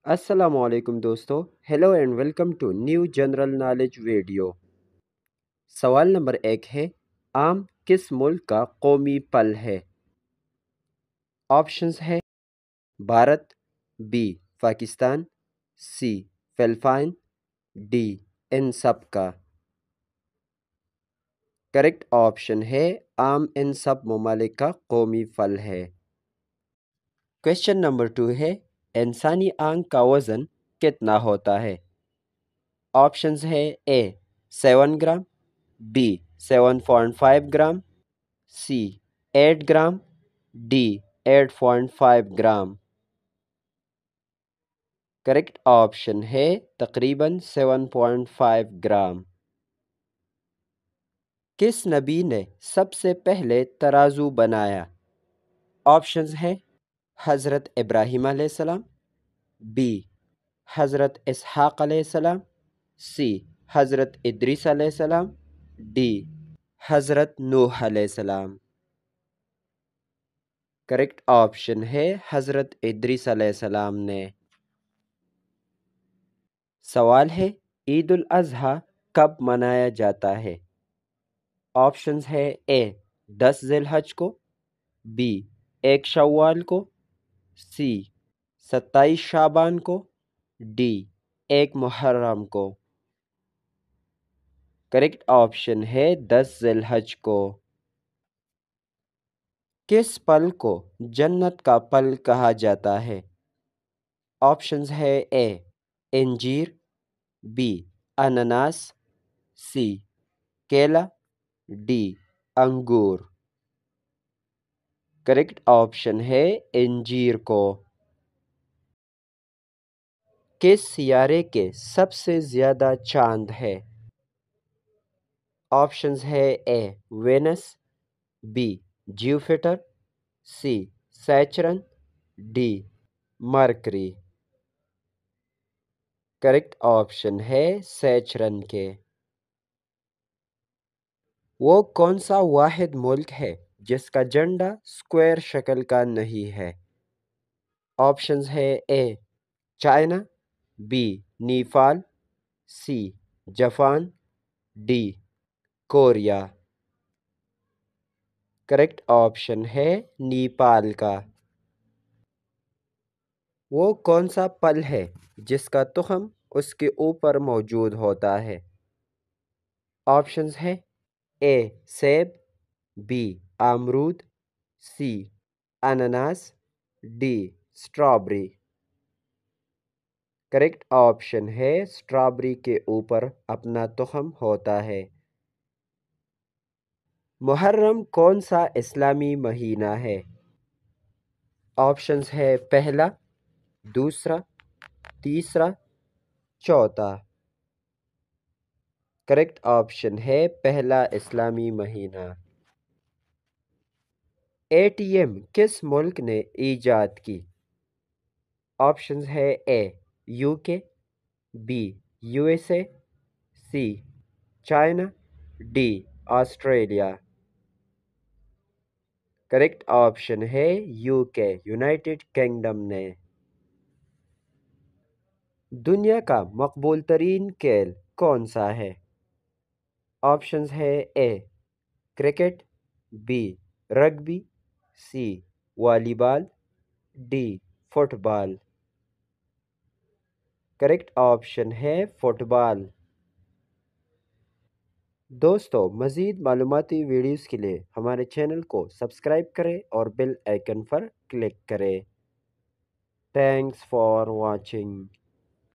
السلام علیکم دوستو، hello and welcome to new general knowledge video. سوال نمبر 1 ہے، آم کس ملک کا قومی پھل ہے؟ آپشنز ہے Bharat, B Pakistan, C Philippines, D ان سب کا۔ کریکٹ آپشن ہے آم ان سب ممالک کا قومی پھل ہے۔ کویشچن نمبر 2 ہے، انسانی آنکھ کا وزن کتنا ہوتا ہے؟ آپشنز ہے A 7 gram, B 7.5 gram, C 8 gram, D 8.5 gram. Correct option ہے تقریباً 7.5 گرام۔ کس نبی نے سب سے پہلے ترازو بنایا؟ آپشنز ہے حضرت ابراہیم علیہ السلام، بی حضرت اسحاق علیہ السلام، سی حضرت ادریس علیہ السلام، ڈی حضرت نوح علیہ السلام۔ کریکٹ آپشن ہے حضرت ادریس علیہ السلام نے۔ سوال ہے، عید الاضحیٰ کب منایا جاتا ہے؟ آپشنز ہے اے 10 ذی الحج کو، بی 1 شوال کو، سی 27 شعبان کو، ڈی 1 محرم کو۔ کریکٹ آپشن ہے 10 ذی الحج کو۔ کس پھل کو جنت کا پھل کہا جاتا ہے؟ آپشنز ہے اے انجیر، بی انناس، سی کیلا، ڈی انگور۔ کریکٹ آپشن ہے انجیر کو۔ کس سیارے کے سب سے زیادہ چاند ہے؟ آپشنز ہے A Venus, B Jupiter, C Saturn, D Mercury. Correct option ہے سیچرن کے۔ وہ کون سا واحد ملک ہے جس کا جھنڈا اسکوائر شکل کا نہیں ہے؟ آپشنز ہے A China, B Nepal, C Japan, D Korea. Correct option ہے نیپال کا۔ وہ کون سا پھل ہے جس کا تخم اس کے اوپر موجود ہوتا ہے؟ آپشنز ہے اے سیب، بی امرود، سی انناس، ڈی اسٹرابری۔ کریکٹ آپشن ہے اسٹرابری کے اوپر اپنا تخم ہوتا ہے۔ محرم کون سا اسلامی مہینہ ہے؟ آپشنز ہے پہلا، دوسرا، تیسرا، چوتھا۔ کریکٹ آپشن ہے پہلا اسلامی مہینہ۔ اے ٹی ایم کس ملک نے ایجاد کی؟ آپشنز ہے A U K, B U S A, C China, D Australia. Correct option ہے یو کے، یونائٹڈ کنگڈم نے۔ دنیا کا مقبول ترین کھیل کون سا ہے؟ آپشنز ہے اے کرکٹ، بی رگبی، سی والی بال، ڈی فٹ بال۔ کریکٹ آپشن ہے فٹ بال۔ دوستو، مزید معلوماتی ویڈیوز کے لیے ہمارے چینل کو سبسکرائب کریں اور بیل آئیکن پر کلک کریں۔ Thanks for watching.